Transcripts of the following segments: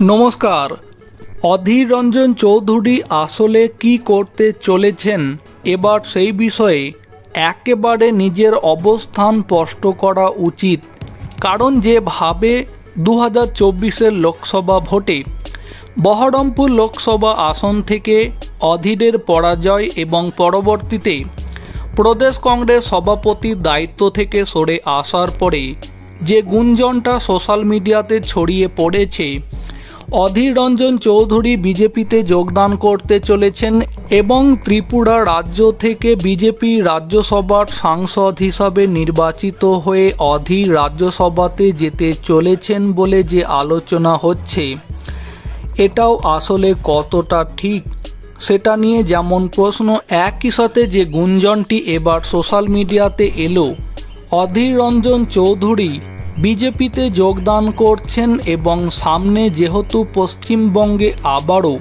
নমস্কার। অধীর রঞ্জন চৌধুরী আসলে কি করতে চলেছেন এবার সেই বিষয়ে একেবারে নিজের অবস্থান স্পষ্ট করা উচিত। কারণ যেভাবে 2024-এর লোকসভা ভোটে বহরমপুর লোকসভা আসন থেকে অধীরের পরাজয় এবং পরবর্তীতে প্রদেশ কংগ্রেস সভাপতির দায়িত্ব থেকে সরে আসার পরে যে গুঞ্জনটা সোশ্যাল মিডিয়াতে ছড়িয়ে পড়েছে, অধীর রঞ্জন চৌধুরী বিজেপিতে যোগদান করতে চলেছেন এবং ত্রিপুরা রাজ্য থেকে বিজেপি রাজ্যসভার সাংসদ হিসাবে নির্বাচিত হয়ে অধীর রাজ্যসভাতে যেতে চলেছেন বলে যে আলোচনা হচ্ছে, এটাও আসলে কতটা ঠিক সেটা নিয়ে যেমন প্রশ্ন, একই সাথে যে গুঞ্জনটি এবার সোশ্যাল মিডিয়াতে এলো, অধীর রঞ্জন চৌধুরী বিজেপিতে যোগদান করছেন এবং সামনে যেহেতু পশ্চিমবঙ্গে আবারও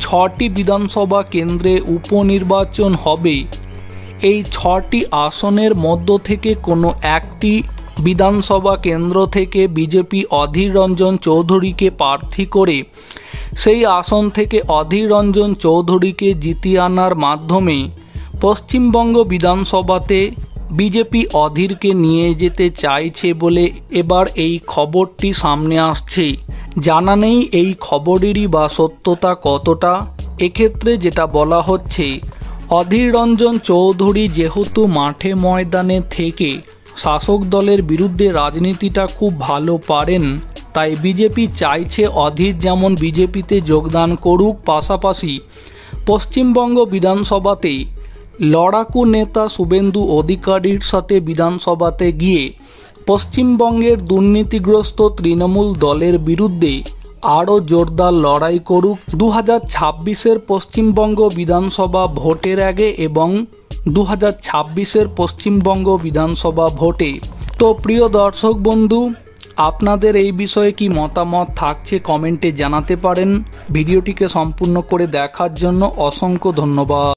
6টি বিধানসভা কেন্দ্রে উপনির্বাচন হবে, এই 6টি আসনের মধ্য থেকে কোনো একটি বিধানসভা কেন্দ্র থেকে বিজেপি অধীর রঞ্জন চৌধুরীকে প্রার্থী করে সেই আসন থেকে অধীর রঞ্জন চৌধুরীকে জিতিয়ে আনার মাধ্যমে পশ্চিমবঙ্গ বিধানসভাতে বিজেপি অধীরকে নিয়ে যেতে চাইছে বলে এবার এই খবরটি সামনে আসছে। জানা নেই এই খবরেরই বা সত্যতা কতটা। এক্ষেত্রে যেটা বলা হচ্ছে, অধীর রঞ্জন চৌধুরী যেহেতু মাঠে ময়দানে থেকে শাসক দলের বিরুদ্ধে রাজনীতিটা খুব ভালো পারেন, তাই বিজেপি চাইছে অধীর যেমন বিজেপিতে যোগদান করুক, পাশাপাশি পশ্চিমবঙ্গ বিধানসভাতে লড়াকু নেতা শুভেন্দু অধিকারীর সাথে বিধানসভাতে গিয়ে পশ্চিমবঙ্গের দুর্নীতিগ্রস্ত তৃণমূল দলের বিরুদ্ধে আরও জোরদার লড়াই করুক 2026-এর পশ্চিমবঙ্গ বিধানসভা ভোটের আগে এবং 2026-এর পশ্চিমবঙ্গ বিধানসভা ভোটে। তো প্রিয় দর্শক বন্ধু, আপনাদের এই বিষয়ে কি মতামত থাকছে কমেন্টে জানাতে পারেন। ভিডিওটিকে সম্পূর্ণ করে দেখার জন্য অসংখ্য ধন্যবাদ।